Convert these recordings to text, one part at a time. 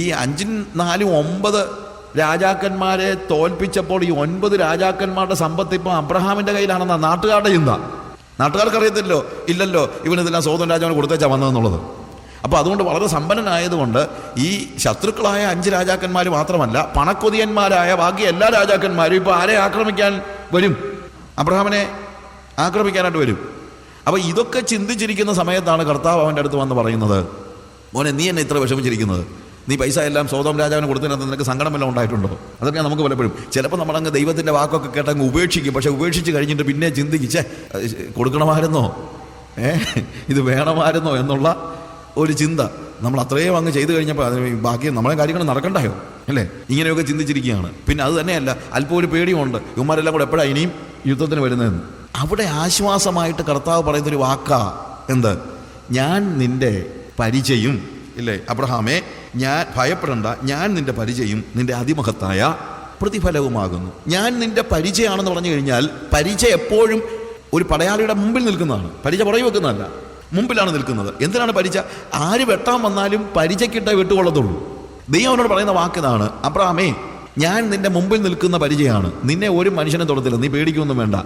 ഈ 5 4 9 രാജാക്കന്മാരെ തോൽപ്പിച്ചപ്പോൾ ഈ 9 രാജാക്കന്മാരുടെ സമ്പത്ത് ഇപ്പോൾ അബ്രഹാമിൻ്റെ കയ്യിലാണെന്നാ നാട്ടുകാരുടെ ചിന്ത. നാട്ടുകാർക്കറിയത്തില്ലോ, ഇല്ലല്ലോ ഇവനിതെല്ലാം സോദം രാജാവിന് കൊടുത്തേച്ചാ വന്നതെന്നുള്ളത്. അപ്പോൾ അതുകൊണ്ട് വളരെ സമ്പന്നനായതുകൊണ്ട് ഈ ശത്രുക്കളായ 5 രാജാക്കന്മാർ മാത്രമല്ല, പണക്കൊതിയന്മാരായ ബാക്കി എല്ലാ രാജാക്കന്മാരും ഇപ്പോൾ ആരെ ആക്രമിക്കാൻ വരും? അബ്രഹാമിനെ ആക്രമിക്കാനായിട്ട് വരും. അപ്പോൾ ഇതൊക്കെ ചിന്തിച്ചിരിക്കുന്ന സമയത്താണ് കർത്താവ് അവൻ്റെ അടുത്ത് വന്ന് പറയുന്നത്, മോനെ നീ എന്നെ ഇത്ര വിഷമിച്ചിരിക്കുന്നത്, നീ പൈസ എല്ലാം സോദോം രാജാവിന് കൊടുത്തതിനകത്ത് നിനക്ക് സങ്കടമെല്ലാം ഉണ്ടായിട്ടുണ്ടോ? അതൊക്കെ നമുക്ക് പലപ്പോഴും ചിലപ്പോൾ നമ്മളങ്ങ് ദൈവത്തിൻ്റെ വാക്കൊക്കെ കേട്ടങ്ങ് ഉപേക്ഷിക്കും. പക്ഷേ ഉപേക്ഷിച്ച് കഴിഞ്ഞിട്ട് പിന്നെ ചിന്തിക്കിച്ചേ കൊടുക്കണമായിരുന്നോ, ഇത് വേണമായിരുന്നോ എന്നുള്ള ഒരു ചിന്ത നമ്മൾ അത്രയും അങ്ങ് ചെയ്തു കഴിഞ്ഞപ്പോൾ അതിന് ബാക്കി നമ്മളെ കാര്യങ്ങൾ നടക്കണ്ടായോ അല്ലേ? ഇങ്ങനെയൊക്കെ ചിന്തിച്ചിരിക്കുകയാണ്. പിന്നെ അത് തന്നെയല്ല, അല്പം ഒരു പേടിയുണ്ട്, ഇവന്മാരെല്ലാം കൂടെ എപ്പോഴാണ് ഇനിയും യുദ്ധത്തിന് വരുന്നതെന്ന്. അവിടെ ആശ്വാസമായിട്ട് കർത്താവ് പറയുന്നൊരു വാക്കാ എന്ത്? ഞാൻ നിന്റെ പരിചയം ഇല്ലേ അബ്രഹാമേ, ഞാൻ ഭയപ്പെടണ്ട, ഞാൻ നിന്റെ പരിചയം നിന്റെ അതിമഹത്തായ പ്രതിഫലവുമാകുന്നു. ഞാൻ നിന്റെ പരിചയമാണെന്ന് പറഞ്ഞു കഴിഞ്ഞാൽ പരിചയം എപ്പോഴും ഒരു പടയാളിയുടെ മുമ്പിൽ നിൽക്കുന്നതാണ്. പരിചയ പുറകെ വെക്കുന്നതല്ല, മുമ്പിലാണ് നിൽക്കുന്നത്. എന്തിനാണ് പരിചയ? ആര് വെട്ടാൻ വന്നാലും പരിചയക്കിട്ടേ വിട്ടുകൊള്ളത്തുള്ളൂ. ദൈവം അവനോട് പറയുന്ന വാക്കിതാണ്, അബ്രഹാമേ ഞാൻ നിന്റെ മുമ്പിൽ നിൽക്കുന്ന പരിചയമാണ്, നിന്നെ ഒരു മനുഷ്യനെ തൊടത്തില്ല, നീ പേടിക്കൊന്നും വേണ്ട,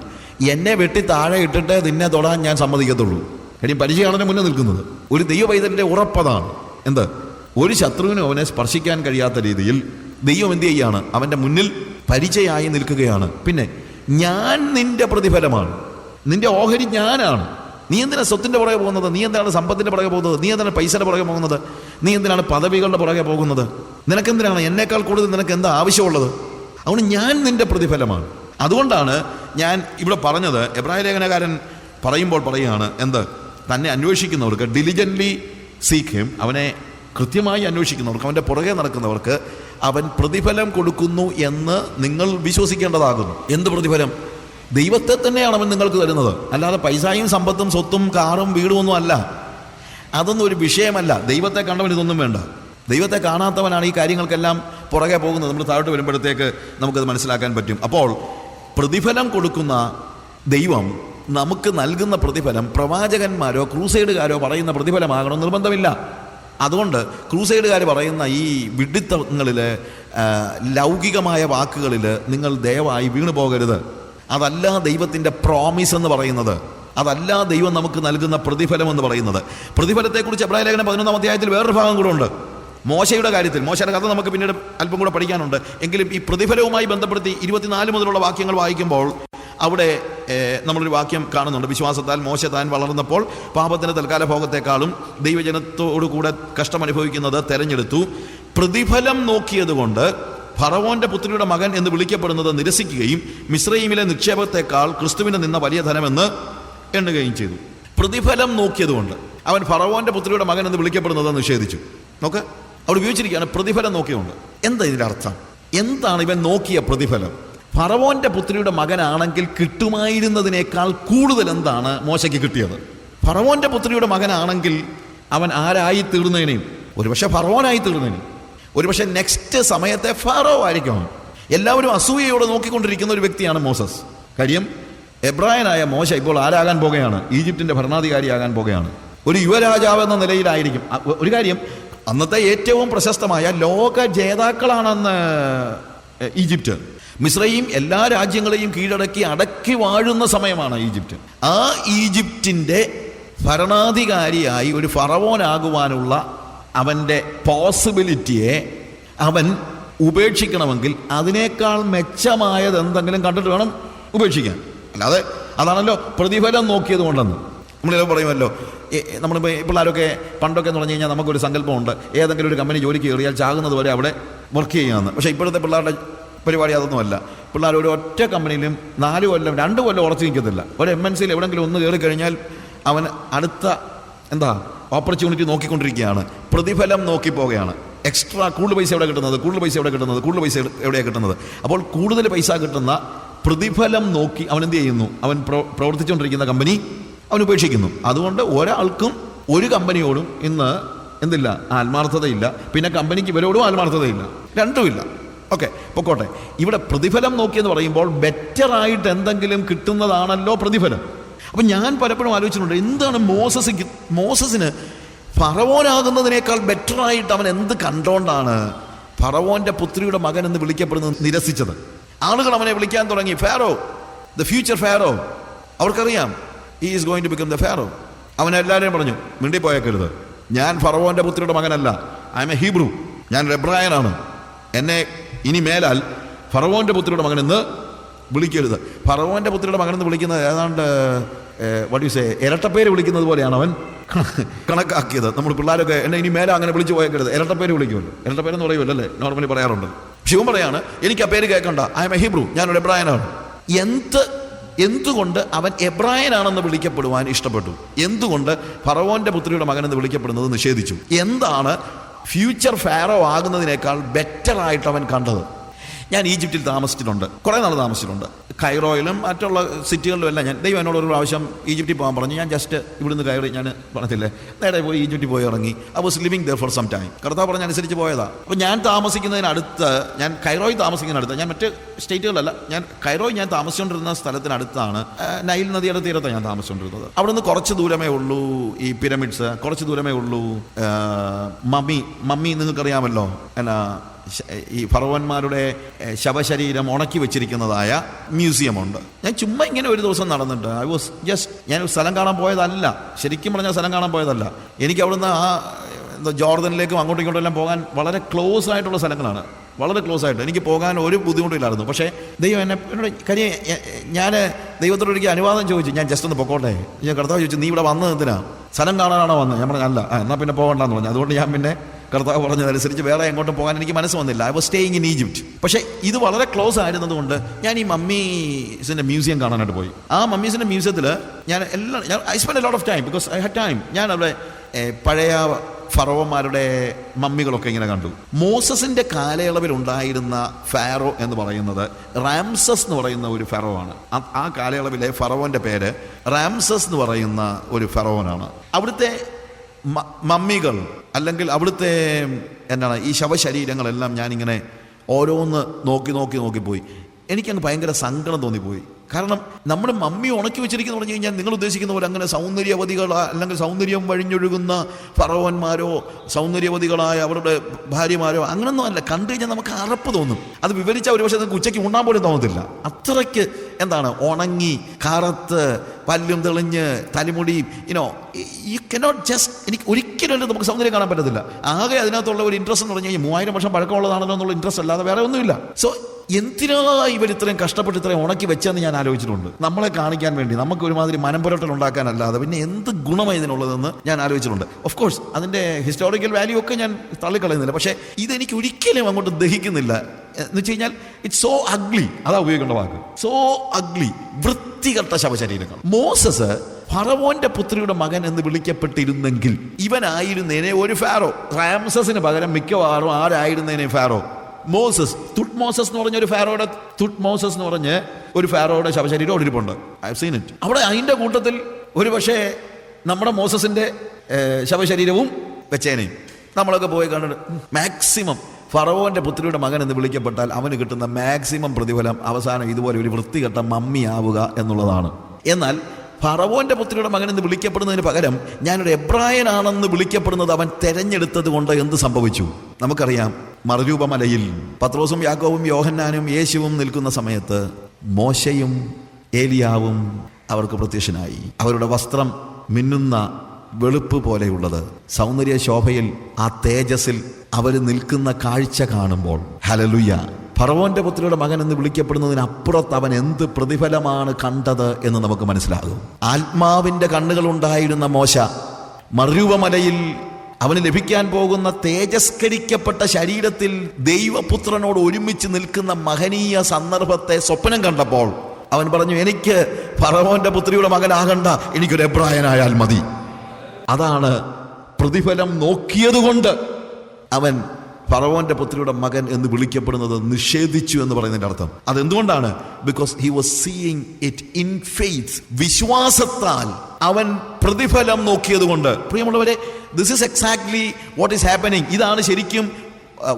എന്നെ വെട്ടി താഴെ ഇട്ടിട്ട് നിന്നെ തൊടാൻ ഞാൻ സമ്മതിക്കത്തുള്ളൂ. കാര്യം പരിചയമാണെന്നെ മുന്നിൽ നിൽക്കുന്നത്. ഒരു ദൈവ പൈതലിൻ്റെ ഉറപ്പതാണ് എന്ത്? ഒരു ശത്രുവിനും അവനെ സ്പർശിക്കാൻ കഴിയാത്ത രീതിയിൽ ദൈവം എന്ത് ചെയ്യാണ്? അവൻ്റെ മുന്നിൽ പരിചയമായി നിൽക്കുകയാണ്. പിന്നെ ഞാൻ നിന്റെ പ്രതിഫലമാണ്, നിന്റെ ഓഹരി ഞാനാണ്. നീ എന്തിനാണ് സ്വത്തിൻ്റെ പുറകെ പോകുന്നത്? നീ എന്തിനാണ് സമ്പത്തിൻ്റെ പുറകെ പോകുന്നത്? നീ എന്തിനാണ് പൈസയുടെ പുറകെ പോകുന്നത്? നീ എന്തിനാണ് പദവികളുടെ പുറകെ പോകുന്നത്? നിനക്കെന്തിനാണ്? എന്നേക്കാൾ കൂടുതൽ നിനക്ക് എന്താ ആവശ്യമുള്ളത്? അതുകൊണ്ട് ഞാൻ നിന്റെ പ്രതിഫലമാണ്. അതുകൊണ്ടാണ് ഞാൻ ഇവിടെ പറഞ്ഞത്, എബ്രായ ലേഖനകാരൻ പറയുമ്പോൾ പറയുകയാണ് എന്ത്? തന്നെ അന്വേഷിക്കുന്നവർക്ക്, ഡിലിജൻ്റ്ലി സീക്ക് ഹിം, അവനെ കൃത്യമായി അന്വേഷിക്കുന്നവർക്ക്, അവൻ്റെ പുറകെ നടക്കുന്നവർക്ക് അവൻ പ്രതിഫലം കൊടുക്കുന്നു എന്ന് നിങ്ങൾ വിശ്വസിക്കേണ്ടതാകുന്നു. എന്ത് പ്രതിഫലം? ദൈവത്തെ തന്നെയാണ് അവൻ നിങ്ങൾക്ക് തരുന്നത്, അല്ലാതെ പൈസയും സമ്പത്തും സ്വത്തും കാറും വീടും ഒന്നും അല്ല. അതൊന്നും ഒരു വിഷയമല്ല. ദൈവത്തെ കണ്ടവൻ ഇതൊന്നും വേണ്ട. ദൈവത്തെ കാണാത്തവനാണ് ഈ കാര്യങ്ങൾക്കെല്ലാം പുറകെ പോകുന്നത്. നമ്മൾ താഴോട്ട് വരുമ്പോഴത്തേക്ക് നമുക്കത് മനസ്സിലാക്കാൻ പറ്റും. അപ്പോൾ പ്രതിഫലം കൊടുക്കുന്ന ദൈവം നമുക്ക് നൽകുന്ന പ്രതിഫലം പ്രവാചകന്മാരോ ക്രൂസൈഡുകാരോ പറയുന്ന പ്രതിഫലമാകണം നിർബന്ധമില്ല. അതുകൊണ്ട് ക്രൂസൈഡുകാർ പറയുന്ന ഈ വിഡ്ഢിത്തങ്ങളിൽ, ലൗകികമായ വാക്കുകളിൽ നിങ്ങൾ ദയവായി വീണു പോകരുത്. അതല്ല ദൈവത്തിൻ്റെ പ്രോമിസ് എന്ന് പറയുന്നത്, അതല്ല ദൈവം നമുക്ക് നൽകുന്ന പ്രതിഫലം എന്ന് പറയുന്നത്. പ്രതിഫലത്തെക്കുറിച്ച് എബ്രായ ലേഖനം 11-ാം അധ്യായത്തിൽ വേറൊരു ഭാഗം കൂടെ ഉണ്ട്. മോശയുടെ കാര്യത്തിൽ, മോശയുടെ കഥ നമുക്ക് പിന്നീട് അല്പം കൂടെ പഠിക്കാനുണ്ട്. എങ്കിലും ഈ പ്രതിഫലവുമായി ബന്ധപ്പെടുത്തി 24 മുതലുള്ള വാക്യങ്ങൾ വായിക്കുമ്പോൾ അവിടെ നമ്മളൊരു വാക്യം കാണുന്നുണ്ട്. വിശ്വാസത്താൽ മോശ താൻ വളർന്നപ്പോൾ പാപത്തിന് തൽക്കാല ഭോഗത്തെക്കാളും ദൈവജനത്തോടു കൂടെ കഷ്ടമനുഭവിക്കുന്നത് തെരഞ്ഞെടുത്തു. പ്രതിഫലം നോക്കിയതുകൊണ്ട് ഫറവോന്റെ പുത്രിയുടെ മകൻ എന്ന് വിളിക്കപ്പെടുന്നത് നിരസിക്കുകയും മിസ്രയീമിലെ നിക്ഷേപത്തെക്കാൾ ക്രിസ്തുവിന് നിന്ന വലിയ ധനമെന്ന് എണ്ണുകയും ചെയ്തു. പ്രതിഫലം നോക്കിയതുകൊണ്ട് അവൻ ഫറവോന്റെ പുത്രിയുടെ മകൻ എന്ന് വിളിക്കപ്പെടുന്നത് നിഷേധിച്ചു. നോക്ക്, അവിടെ ഉപയോഗിച്ചിരിക്കുകയാണ് പ്രതിഫലം നോക്കിയതുകൊണ്ട്. എന്താ ഇതിൻ്റെ അർത്ഥം? എന്താണ് ഇവൻ നോക്കിയ പ്രതിഫലം? ഫറവോന്റെ പുത്രിയുടെ മകനാണെങ്കിൽ കിട്ടുമായിരുന്നതിനേക്കാൾ കൂടുതൽ എന്താണ് മോശയ്ക്ക് കിട്ടിയത്? ഫറവോന്റെ പുത്രിയുടെ മകനാണെങ്കിൽ അവൻ ആരായി തീർന്നതിനെയും, ഒരുപക്ഷെ ഫറവോനായി തീർന്നതിനെയും, ഒരുപക്ഷെ നെക്സ്റ്റ് സമയത്തെ ഫറോ ആയിരിക്കും. എല്ലാവരും അസൂയയോടെ നോക്കിക്കൊണ്ടിരിക്കുന്ന ഒരു വ്യക്തിയാണ് മോസസ്. കാര്യം എബ്രായനായ മോശ ഇപ്പോൾ ആരാകാൻ പോകുകയാണ്? ഈജിപ്തിൻ്റെ ഭരണാധികാരിയാകാൻ പോകുകയാണ്. ഒരു യുവരാജാവ് എന്ന നിലയിലായിരിക്കും. ഒരു കാര്യം, അന്നത്തെ ഏറ്റവും പ്രശസ്തമായ ലോക ജേതാക്കളാണെന്ന് ഈജിപ്റ്റ്. മിസ്രയീം എല്ലാ രാജ്യങ്ങളെയും കീഴടക്കി അടക്കി വാഴുന്ന സമയമാണ് ഈജിപ്റ്റ്. ആ ഈജിപ്തിൻ്റെ ഭരണാധികാരിയായി ഒരു ഫറവോനാകുവാനുള്ള അവൻ്റെ പോസിബിലിറ്റിയെ അവൻ ഉപേക്ഷിക്കണമെങ്കിൽ അതിനേക്കാൾ മെച്ചമായത് എന്തെങ്കിലും കണ്ടിട്ട് വേണം ഉപേക്ഷിക്കാൻ. അല്ലാതെ അതാണല്ലോ പ്രതിഫലം നോക്കിയത് കൊണ്ടെന്ന് നമ്മളിത് പറയുമല്ലോ. നമ്മളിപ്പോൾ പിള്ളേരൊക്കെ പണ്ടൊക്കെ എന്ന് പറഞ്ഞു കഴിഞ്ഞാൽ നമുക്കൊരു സങ്കല്പമുണ്ട്, ഏതെങ്കിലും ഒരു കമ്പനി ജോലിക്ക് കയറിയാൽ ചാകുന്നത് വരെ അവിടെ വർക്ക് ചെയ്യാമെന്ന്. പക്ഷേ ഇപ്പോഴത്തെ പിള്ളേരുടെ പരിപാടി അതൊന്നുമല്ല. പിള്ളേർ ഒരു ഒറ്റ കമ്പനിയിലും 4 കൊല്ലം 2 കൊല്ലം ഉറച്ചു നിൽക്കത്തില്ല. ഒരു MNCയിൽ എവിടെയെങ്കിലും ഒന്ന് കയറി കഴിഞ്ഞാൽ അവൻ അടുത്ത ഓപ്പർച്യൂണിറ്റി നോക്കിക്കൊണ്ടിരിക്കുകയാണ്. പ്രതിഫലം നോക്കി പോവുകയാണ്. എക്സ്ട്രാ കൂടുതൽ പൈസ എവിടെ കിട്ടുന്നത്, കൂടുതൽ പൈസ എവിടെ കിട്ടുന്നത്, കൂടുതൽ പൈസ എവിടെയാണ് കിട്ടുന്നത്. അപ്പോൾ കൂടുതൽ പൈസ കിട്ടുന്ന പ്രതിഫലം നോക്കി അവൻ എന്ത് ചെയ്യുന്നു? അവൻ പ്രവർത്തിച്ചുകൊണ്ടിരിക്കുന്ന കമ്പനി അവൻ ഉപേക്ഷിക്കുന്നു. അതുകൊണ്ട് ഒരാൾക്കും ഒരു കമ്പനിയോടും ഇന്ന് എന്തില്ല? ആത്മാർത്ഥതയില്ല. പിന്നെ കമ്പനിക്ക് ഇവരോടും ആത്മാർത്ഥതയില്ല, രണ്ടുമില്ല. ഓക്കെ, പൊക്കോട്ടെ. ഇവിടെ പ്രതിഫലം നോക്കിയെന്ന് പറയുമ്പോൾ ബെറ്ററായിട്ട് എന്തെങ്കിലും കിട്ടുന്നതാണല്ലോ പ്രതിഫലം. അപ്പം ഞാൻ പലപ്പോഴും ആലോചിച്ചിട്ടുണ്ട്, എന്താണ് മോസസിന് ഫറവോനാകുന്നതിനേക്കാൾ ബെറ്ററായിട്ട് അവൻ എന്ത് കണ്ടോണ്ടാണ് ഫറവോന്റെ പുത്രിയുടെ മകൻ എന്ന് വിളിക്കപ്പെടുന്നത് നിരസിച്ചത്? ആളുകൾ അവനെ വിളിക്കാൻ തുടങ്ങി ഫാരോ, ദ ഫ്യൂച്ചർ ഫാരോ. അവർക്കറിയാം he is going to become the Pharaoh. അവൻ എല്ലാവരെയും പറഞ്ഞു, മിണ്ടിപ്പോയേക്കരുത്, ഞാൻ ഫറവോന്റെ പുത്രിയുടെ മകനല്ല, ഐ എം എ ഹീബ്രു, ഞാൻ എബ്രായനാണ്, എന്നെ ഇനി മേലാൽ ഫറവോന്റെ പുത്രിയുടെ മകൻ എന്ന് വിളിക്കരുത്. ഫറവോന്റെ പുത്രിയുടെ മകൻ എന്ന് വിളിക്കുന്നത് ഏതാണ്ട് വാട്ട് യു സേ ഇരട്ടപ്പേര് വിളിക്കുന്നത് പോലെയാണ് അവൻ കണക്കാക്കിയത്. നമ്മൾ പിള്ളേരൊക്കെ എന്നെ ഇനി മേലെ അങ്ങനെ വിളിച്ചു പോയേക്കരുത്, ഇരട്ടപ്പേര് വിളിക്കുമല്ലോ, ഇരട്ടപ്പേരെന്ന് പറയുമല്ലോ അല്ലേ, നോർമലി പറയാറുണ്ട്. ശിവൻ പറയാണ്, എനിക്ക് ആ പേര് കേൾക്കണ്ട, ഐ എം എ ഹീബ്രു, ഞാനൊരു എബ്രായനാണ്. എന്തുകൊണ്ട് അവൻ എബ്രായനാണെന്ന് വിളിക്കപ്പെടുവാൻ ഇഷ്ടപ്പെട്ടു? എന്തുകൊണ്ട് ഫറവോന്റെ പുത്രിയുടെ മകൻ എന്ന് വിളിക്കപ്പെടുന്നത് നിഷേധിച്ചു? എന്താണ് ഫ്യൂച്ചർ ഫാരോ ആകുന്നതിനേക്കാൾ ബെറ്ററായിട്ട് അവൻ കണ്ടത്? ഞാൻ ഈജിപ്തിൽ താമസിച്ചിട്ടുണ്ട്, കുറേ നാൾ താമസിച്ചിട്ടുണ്ട്. കൈറോയിലും മറ്റുള്ള സിറ്റികളിലും എല്ലാം ഞാൻ ദൈവം എന്നോട് ഒരു പ്രാവശ്യം ഈജിപ്തിൽ പോകാൻ പറഞ്ഞു. ഞാൻ ജസ്റ്റ് ഇവിടുന്ന് കയറി, ഞാൻ പറഞ്ഞില്ലേ, നേരെ പോയി ഈജിപ്തിൽ പോയി ഇറങ്ങി. I was living there for some time. കർത്താവ് പറഞ്ഞ അനുസരിച്ച് പോയതാണ്. അപ്പോൾ ഞാൻ താമസിക്കുന്നതിനടുത്ത്, ഞാൻ കൈറോയിൽ താമസിക്കുന്നതിനടുത്ത്, ഞാൻ മറ്റ് സ്റ്റേറ്റുകളിലല്ല, ഞാൻ കൈറോയിൽ ഞാൻ താമസിച്ചുകൊണ്ടിരുന്ന സ്ഥലത്തിനടുത്താണ് നൈൽ നദിയുടെ തീരത്താണ് ഞാൻ താമസിച്ചുകൊണ്ടിരുന്നത്. അവിടുന്ന് കുറച്ച് ദൂരമേ ഉള്ളൂ ഈ പിരമിഡ്സ്, കുറച്ച് ദൂരമേ ഉള്ളൂ മമ്മി നിങ്ങൾക്കറിയാമല്ലോ, എന്നാ ഈ ഫറവന്മാരുടെ ശവശരീരം ഉണക്കി വെച്ചിരിക്കുന്നതായ മ്യൂസിയമുണ്ട്. ഞാൻ ചുമ്മാ ഇങ്ങനെ ഒരു ദിവസം നടന്നിട്ട് ഐ വാസ് ജസ്റ്റ്, ഞാൻ സ്ഥലം കാണാൻ പോയതല്ല, ശരിക്കും പറഞ്ഞാൽ സ്ഥലം കാണാൻ പോയതല്ല. എനിക്ക് അവിടുന്ന് ജോർദനിലേക്കും അങ്ങോട്ടും ഇങ്ങോട്ടും എല്ലാം പോകാൻ വളരെ ക്ലോസ് ആയിട്ടുള്ള സ്ഥലങ്ങളാണ്, വളരെ ക്ലോസ് ആയിട്ട് എനിക്ക് പോകാൻ ഒരു ബുദ്ധിമുട്ടില്ലായിരുന്നു. പക്ഷേ ദൈവം എന്നോട് കാര്യം, ഞാൻ ദൈവത്തോട് ഒരിക്കൽ അനുവാദം ചോദിച്ചു, ഞാൻ ജസ്റ്റ് ഒന്ന് പൊക്കോട്ടെ. ഞാൻ കർത്താവ് ചോദിച്ചു, നീ ഇവിടെ വന്നത് എന്തിനാ, സ്ഥലം കാണാനാണോ വന്നത്? ഞാൻ പറഞ്ഞു അല്ല. എന്നാൽ പിന്നെ പോകണ്ടെന്ന് പറഞ്ഞു. അതുകൊണ്ട് ഞാൻ പിന്നെ കർത്താവ് പറഞ്ഞതനുസരിച്ച് വേറെ എങ്ങോട്ടും പോകാൻ എനിക്ക് മനസ്സ് വന്നില്ല. I was staying in Egypt. പക്ഷേ ഇത് വളരെ ക്ലോസ് ആയിരുന്നതുകൊണ്ട് ഞാൻ ഈ മമ്മീസിൻ്റെ മ്യൂസിയം കാണാനായിട്ട് പോയി. ആ മമ്മീസിൻ്റെ മ്യൂസിയത്തിൽ ഞാൻ I spend a lot of time because I had time. ഞാൻ അവിടെ പഴയ ഫറോവന്മാരുടെ മമ്മികളൊക്കെ ഇങ്ങനെ കണ്ടു. മോസസിന്റെ കാലയളവിൽ ഉണ്ടായിരുന്ന ഫാറോ എന്ന് പറയുന്നത് റാംസസ് എന്ന് പറയുന്ന ഒരു ഫറോ ആണ്. ആ കാലയളവിലെ ഫറോവന്റെ പേര് റാംസസ് എന്ന് പറയുന്ന ഒരു ഫറോവനാണ്. അവിടുത്തെ മമ്മികൾ അല്ലെങ്കിൽ അവിടുത്തെ എന്താണ് ഈ ശവശരീരങ്ങളെല്ലാം ഞാനിങ്ങനെ ഓരോന്ന് നോക്കി പോയി. എനിക്കങ്ങ് ഭയങ്കര സങ്കടം തോന്നിപ്പോയി. കാരണം നമ്മുടെ മമ്മി ഉണക്കി വെച്ചിരിക്കുന്നു പറഞ്ഞു കഴിഞ്ഞാൽ നിങ്ങൾ ഉദ്ദേശിക്കുന്ന പോലെ അങ്ങനെ സൗന്ദര്യവതികൾ അല്ലെങ്കിൽ സൗന്ദര്യം വഴിഞ്ഞൊഴുകുന്ന ഫറോവന്മാരോ സൗന്ദര്യവതികളായ അവരുടെ ഭാര്യമാരോ അങ്ങനൊന്നും അല്ല. കണ്ടു കഴിഞ്ഞാൽ നമുക്ക് അറപ്പ് തോന്നും. അത് വിവരിച്ചാൽ ഒരു പക്ഷേ നിങ്ങൾക്ക് ഉച്ചയ്ക്ക് ഉണ്ണാൻ പോലും തോന്നത്തില്ല. അത്രയ്ക്ക് എന്താണ് ഉണങ്ങി കറുത്ത് പല്ലും തെളിഞ്ഞ് തലമുടി യു കനോട്ട് ജസ്റ്റ്, എനിക്ക് ഒരിക്കലും നമുക്ക് സൗന്ദര്യം കാണാൻ പറ്റത്തില്ല. ആകെ അതിനകത്തുള്ള ഒരു ഇൻട്രസ്റ്റ് എന്ന് പറഞ്ഞു കഴിഞ്ഞാൽ 3000 വർഷം പഴക്കമുള്ളതാണല്ലോ എന്നുള്ള ഇൻട്രസ്റ്റ് അല്ലാതെ വേറെ ഒന്നുമില്ല. സോ എന്തിനാ ഇവർ ഇത്രയും കഷ്ടപ്പെട്ട് ഇത്രയും ഉണക്കി വെച്ചെന്ന് ഞാൻ ആലോചിച്ചിട്ടുണ്ട്. നമ്മളെ കാണിക്കാൻ വേണ്ടി, നമുക്ക് ഒരുമാതിരി മനംപുരട്ടൽ ഉണ്ടാക്കാനല്ലാതെ പിന്നെ എന്ത് ഗുണമാണ് ഇതിനുള്ളതെന്ന് ഞാൻ ആലോചിച്ചിട്ടുണ്ട്. ഓഫ് കോഴ്സ് അതിൻ്റെ ഹിസ്റ്റോറിക്കൽ വാല്യൂ ഒക്കെ ഞാൻ തള്ളിക്കളയുന്നില്ല. പക്ഷേ ഇതെനിക്ക് ഒരിക്കലും അങ്ങോട്ട് ദഹിക്കുന്നില്ല. എന്ന് വെച്ച് കഴിഞ്ഞാൽ ഇറ്റ്സ് സോ അഗ്ലി, അതാ ഉപയോഗിക്കേണ്ട വാക്ക്, സോ അഗ്ലി, വൃത്തികെട്ട ശവശരീരങ്ങൾ. മോസസ് ഫറവോന്റെ പുത്രിയുടെ മകൻ എന്ന് വിളിക്കപ്പെട്ടിരുന്നെങ്കിൽ ഇവനായിരുന്നേനെ ഒരു ഫാറോ. റാംസസിന് പകരം മിക്കവാറും ആരായിരുന്നേനെ ഫാറോ? മോസസ്. തുട്മോസസ് എന്ന് പറഞ്ഞ ഒരു ഫാറോയുടെ തുട്മോസസ് എന്ന് പറഞ്ഞ് ഒരു ഫാറോയുടെ ശവശരീരം അവിടെ ഇരിപ്പുണ്ട്. I have seen it. അവിടെ അതിൻ്റെ കൂട്ടത്തിൽ ഒരു പക്ഷേ നമ്മുടെ മോസസിന്റെ ശവശരീരവും വെച്ചേനെയും നമ്മളൊക്കെ പോയി കണ്ടിട്ട് മാക്സിമം ഫറവോന്റെ പുത്രിയുടെ മകൻ എന്ന് വിളിക്കപ്പെട്ടാൽ അവന് കിട്ടുന്ന മാക്സിമം പ്രതിഫലം അവസാനം ഇതുപോലെ ഒരു വൃത്തികെട്ട മമ്മിയാവുക എന്നുള്ളതാണ്. എന്നാൽ ഫറവോന്റെ പുത്രിയുടെ മകൻ എന്ന് വിളിക്കപ്പെടുന്നതിന് പകരം ഞാനൊരു എബ്രായനാണെന്ന് വിളിക്കപ്പെടുന്നത് അവൻ തെരഞ്ഞെടുത്തത് കൊണ്ട് എന്ത് സംഭവിച്ചു? നമുക്കറിയാം, മറുരൂപമലയിൽ പത്രോസും യാക്കോബും യോഹന്നാനും യേശുവും നിൽക്കുന്ന സമയത്ത് മോശയും ഏലിയാവും അവർക്ക് പ്രത്യക്ഷനായി. അവരുടെ വസ്ത്രം മിന്നുന്ന വെളുപ്പ് പോലെയുള്ളത്, സൗന്ദര്യ ശോഭയിൽ ആ തേജസ്സിൽ അവർ നിൽക്കുന്ന കാഴ്ച കാണുമ്പോൾ ഹല്ലേലൂയ, ഫറവോന്റെ പുത്രിയുടെ മകൻ എന്ന് വിളിക്കപ്പെടുന്നതിനപ്പുറത്ത് അവൻ എന്ത് പ്രതിഫലമാണ് കണ്ടത് എന്ന് നമുക്ക് മനസ്സിലാകും. ആത്മാവിന്റെ കണ്ണുകൾ ഉണ്ടായിരുന്ന മോശ മറുരൂപമലയിൽ അവന് ലഭിക്കാൻ പോകുന്ന തേജസ്കരിക്കപ്പെട്ട ശരീരത്തിൽ ദൈവപുത്രനോട് ഒരുമിച്ച് നിൽക്കുന്ന മഹനീയ സന്ദർഭത്തെ സ്വപ്നം കണ്ടപ്പോൾ അവൻ പറഞ്ഞു, എനിക്ക് ഫറവോന്റെ പുത്രിയുടെ മകനാകണ്ട, എനിക്കൊരു എബ്രായനായാൽ മതി. അതാണ് പ്രതിഫലം നോക്കിയതുകൊണ്ട് അവൻ ഫറവോന്റെ പുത്രിയുടെ മകൻ എന്ന് വിളിക്കപ്പെടുന്നത് നിഷേധിച്ചു എന്ന് പറയുന്നതിന്റെ അർത്ഥം. അതെന്തുകൊണ്ടാണ്? Because he was seeing it in faith. വിശ്വാസത്താൽ അവൻ പ്രതിഫലം നോക്കിയത് കൊണ്ട്. പ്രിയമുള്ളവരെ, this is exactly what is happening. ഇതാണ് ശരിക്കും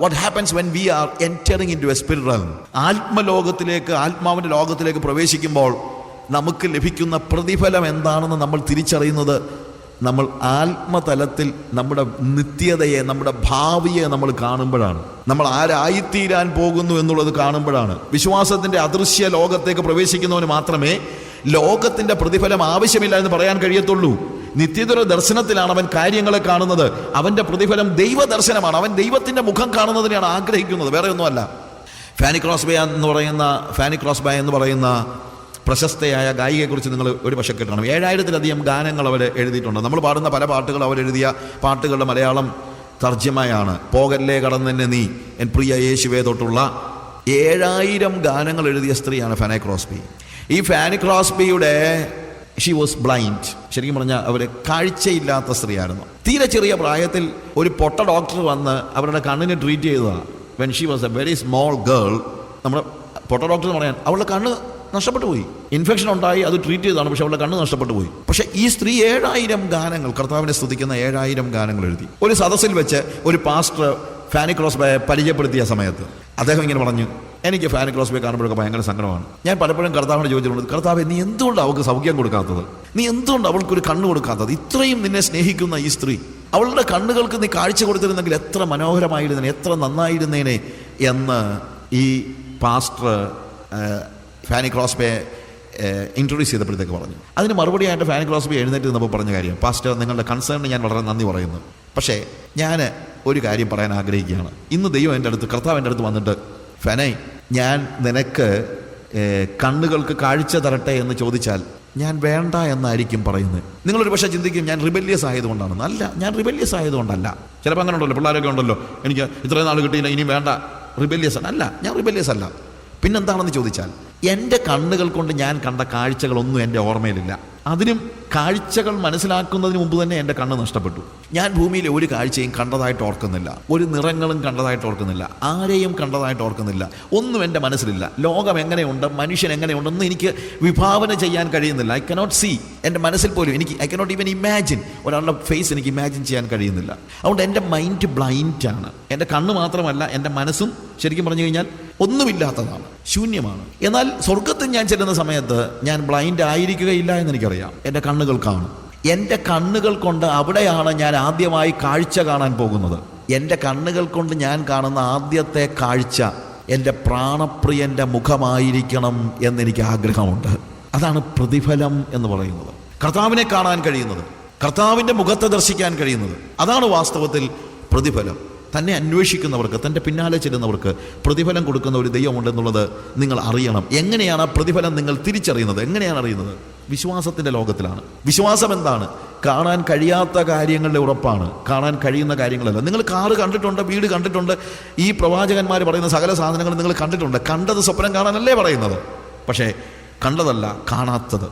what happens when we are entering into a spirit realm. ആത്മലോകത്തിലേക്ക്, ആത്മാവിന്റെ ലോകത്തിലേക്ക് പ്രവേശിക്കുമ്പോൾ നമുക്ക് ലഭിക്കുന്ന പ്രതിഫലം എന്താണെന്ന് നമ്മൾ തിരിച്ചറിയുന്നത് നമ്മൾ ആത്മതലത്തിൽ നമ്മുടെ നിത്യതയെ, നമ്മുടെ ഭാവിയെ നമ്മൾ കാണുമ്പോഴാണ്. നമ്മൾ ആരായിത്തീരാൻ പോകുന്നു എന്നുള്ളത് കാണുമ്പോഴാണ്. വിശ്വാസത്തിൻ്റെ അദൃശ്യ ലോകത്തേക്ക് പ്രവേശിക്കുന്നവന് മാത്രമേ ലോകത്തിൻ്റെ പ്രതിഫലം ആവശ്യമില്ല എന്ന് പറയാൻ കഴിയത്തുള്ളൂ. നിത്യതയുടെ ദർശനത്തിലാണ് അവൻ കാര്യങ്ങളെ കാണുന്നത്. അവൻ്റെ പ്രതിഫലം ദൈവദർശനമാണ്. അവൻ ദൈവത്തിൻ്റെ മുഖം കാണുന്നതിനെയാണ് ആഗ്രഹിക്കുന്നത്, വേറെ ഒന്നുമല്ല. ഫാനി ക്രോസ്ബേ എന്ന് പറയുന്ന പ്രശസ്തയായ ഗായികയെക്കുറിച്ച് നിങ്ങൾ ഒരു പക്ഷേ കേട്ടണം. 7000-ലധികം ഗാനങ്ങൾ അവർ എഴുതിയിട്ടുണ്ട്. നമ്മൾ പാടുന്ന പല പാട്ടുകൾ അവരെഴുതിയ പാട്ടുകളുടെ മലയാളം തർജ്ജമയാണ്. പോകല്ലേ കടന്നെന്നെ നീ, എൻ പ്രിയ യേശുവേ തൊട്ടുള്ള 7000 ഗാനങ്ങൾ എഴുതിയ സ്ത്രീയാണ് ഫാനി ക്രോസ്ബി. ഈ ഫാനി ക്രോസ്ബിയുടെ ഷീ വാസ് ബ്ലൈൻഡ്. ശരിക്കും പറഞ്ഞാൽ അവർ കാഴ്ചയില്ലാത്ത സ്ത്രീയായിരുന്നു. തീരെ ചെറിയ പ്രായത്തിൽ ഒരു പൊട്ട ഡോക്ടർ വന്ന് അവരുടെ കണ്ണിനെ ട്രീറ്റ് ചെയ്തതാണ്. When she was A very small girl. നമ്മുടെ പൊട്ട ഡോക്ടർ എന്ന് പറയാൻ അവളുടെ കണ്ണ് നഷ്ടപ്പെട്ടു പോയി. ഇൻഫെക്ഷൻ ഉണ്ടായി, അത് ട്രീറ്റ് ചെയ്തതാണ്, പക്ഷെ അവളുടെ കണ്ണ് നഷ്ടപ്പെട്ടു പോയി. പക്ഷേ ഈ സ്ത്രീ 7000 ഗാനങ്ങൾ, കർത്താവിനെ സ്തുതിക്കുന്ന 7000 ഗാനങ്ങൾ എഴുതി. ഒരു സദസ്സിൽ വെച്ച് ഒരു പാസ്റ്റർ ഫാനി ക്രോസ്ബേയെ പരിചയപ്പെടുത്തിയ സമയത്ത് അദ്ദേഹം ഇങ്ങനെ പറഞ്ഞു, എനിക്ക് ഫാനി ക്രോസ്ബേ കാണുമ്പോഴൊക്കെ ഭയങ്കര സങ്കടമാണ്. ഞാൻ പലപ്പോഴും കർത്താവിനെ ചോദിച്ചിട്ടുണ്ട്, കർത്താവേ നീ എന്തുകൊണ്ട് അവൾക്ക് സൗഖ്യം കൊടുക്കാത്തത്? നീ എന്തുകൊണ്ട് അവൾക്കൊരു കണ്ണ് കൊടുക്കാത്തത്? ഇത്രയും നിന്നെ സ്നേഹിക്കുന്ന ഈ സ്ത്രീ, അവളുടെ കണ്ണുകൾക്ക് നീ കാഴ്ച കൊടുത്തിരുന്നെങ്കിൽ എത്ര മനോഹരമായിരുന്നേനെ, എത്ര നന്നായിരുന്നേനെ എന്ന് ഈ പാസ്റ്റർ ഫാനി ക്രോസ്ബേ ഇൻട്രൊഡ്യൂസ് ചെയ്തപ്പോഴത്തേക്ക് പറഞ്ഞു. അതിന് മറുപടിയായിട്ട് ഫാനി ക്രോസ്ബേ എഴുന്നേറ്റ് നിന്നപ്പോൾ പറഞ്ഞ കാര്യം, പാസ്റ്റർ നിങ്ങളുടെ കൺസേണിന് ഞാൻ വളരെ നന്ദി പറയുന്നു, പക്ഷേ ഞാൻ ഒരു കാര്യം പറയാൻ ആഗ്രഹിക്കുകയാണ്. ഇന്ന് ദൈവം എൻ്റെ അടുത്ത്, കർത്താവ് എൻ്റെ അടുത്ത് വന്നിട്ട്, ഫാനൈ ഞാൻ നിനക്ക് കണ്ണുകൾക്ക് കാഴ്ച തരട്ടെ എന്ന് ചോദിച്ചാൽ ഞാൻ വേണ്ട എന്നായിരിക്കും പറയുന്നത്. നിങ്ങളൊരു പക്ഷേ ചിന്തിക്കും ഞാൻ റിബല്യസ് ആയതുകൊണ്ടാണ്. അല്ല, ഞാൻ റിബല്യസ് ആയതുകൊണ്ടല്ല. ചിലപ്പോൾ അങ്ങനെ ഉണ്ടല്ലോ, പിള്ളേരൊക്കെ ഉണ്ടല്ലോ, എനിക്ക് ഇത്രയും നാൾ കിട്ടിയില്ല ഇനിയും വേണ്ട, റിബല്യസ് അല്ല. ഞാൻ റിബല്യസ് അല്ല. പിന്നെന്താണെന്ന് ചോദിച്ചാൽ എൻ്റെ കണ്ണുകൾ കൊണ്ട് ഞാൻ കണ്ട കാഴ്ചകളൊന്നും എൻ്റെ ഓർമ്മയിലില്ല. അതിനും കാഴ്ചകൾ മനസ്സിലാക്കുന്നതിന് മുമ്പ് തന്നെ എൻ്റെ കണ്ണ് നഷ്ടപ്പെട്ടു. ഞാൻ ഭൂമിയിലെ ഒരു കാഴ്ചയും കണ്ടതായിട്ട് ഓർക്കുന്നില്ല, ഒരു നിറങ്ങളും കണ്ടതായിട്ട് ഓർക്കുന്നില്ല, ആരെയും കണ്ടതായിട്ട് ഓർക്കുന്നില്ല, ഒന്നും എൻ്റെ മനസ്സിലില്ല. ലോകം എങ്ങനെയുണ്ട്, മനുഷ്യൻ എങ്ങനെയുണ്ടെന്ന് എനിക്ക് വിഭാവന ചെയ്യാൻ കഴിയുന്നില്ല. I cannot see. എൻ്റെ മനസ്സിൽ പോലും ഐ കനോട്ട് ഈവൻ ഇമാജിൻ, ഒരാളുടെ ഫേസ് എനിക്ക് ഇമാജിൻ ചെയ്യാൻ കഴിയുന്നില്ല. അതുകൊണ്ട് എൻ്റെ മൈൻഡ് ബ്ലൈൻഡാണ്. എൻ്റെ കണ്ണ് മാത്രമല്ല, എൻ്റെ മനസ്സും ശരിക്കും പറഞ്ഞു കഴിഞ്ഞാൽ ഒന്നുമില്ലാത്തതാണ്, ശൂന്യമാണ്. എന്നാൽ സ്വർഗത്തിൽ ഞാൻ ചെല്ലുന്ന സമയത്ത് ഞാൻ ബ്ലൈൻഡ് ആയിരിക്കുകയില്ല എന്ന് എനിക്കറിയാം. എൻ്റെ കണ്ണുകൾ കാണും. എൻ്റെ കണ്ണുകൾ കൊണ്ട് അവിടെയാണ് ഞാൻ ആദ്യമായി കാഴ്ച കാണാൻ പോകുന്നത്. എൻ്റെ കണ്ണുകൾ കൊണ്ട് ഞാൻ കാണുന്ന ആദ്യത്തെ കാഴ്ച എൻ്റെ പ്രാണപ്രിയൻ്റെ മുഖമായിരിക്കണം എന്നെനിക്ക് ആഗ്രഹമുണ്ട്. അതാണ് പ്രതിഫലം എന്ന് പറയുന്നത്. കർത്താവിനെ കാണാൻ കഴിയുന്നത്, കർത്താവിൻ്റെ മുഖത്തെ ദർശിക്കാൻ കഴിയുന്നത്, അതാണ് വാസ്തവത്തിൽ പ്രതിഫലം. തന്നെ അന്വേഷിക്കുന്നവർക്ക്, തൻ്റെ പിന്നാലെ ചെല്ലുന്നവർക്ക് പ്രതിഫലം കൊടുക്കുന്ന ഒരു ദൈവമുണ്ടെന്നുള്ളത് നിങ്ങൾ അറിയണം. എങ്ങനെയാണ് ആ പ്രതിഫലം നിങ്ങൾ തിരിച്ചറിയുന്നത്? എങ്ങനെയാണ് അറിയുന്നത്? വിശ്വാസത്തിൻ്റെ ലോകത്തിലാണ്. വിശ്വാസം എന്താണ്? കാണാൻ കഴിയാത്ത കാര്യങ്ങളുടെ ഉറപ്പാണ്, കാണാൻ കഴിയുന്ന കാര്യങ്ങളല്ല. നിങ്ങൾ കാറ് കണ്ടിട്ടുണ്ട്, വീട് കണ്ടിട്ടുണ്ട്, ഈ പ്രവാചകന്മാർ പറയുന്ന സകല സാധനങ്ങൾ നിങ്ങൾ കണ്ടിട്ടുണ്ട്. കണ്ടത് സ്വപ്നം കാണാനല്ലേ പറയുന്നത്, പക്ഷേ കണ്ടതല്ല കാണാത്തത്.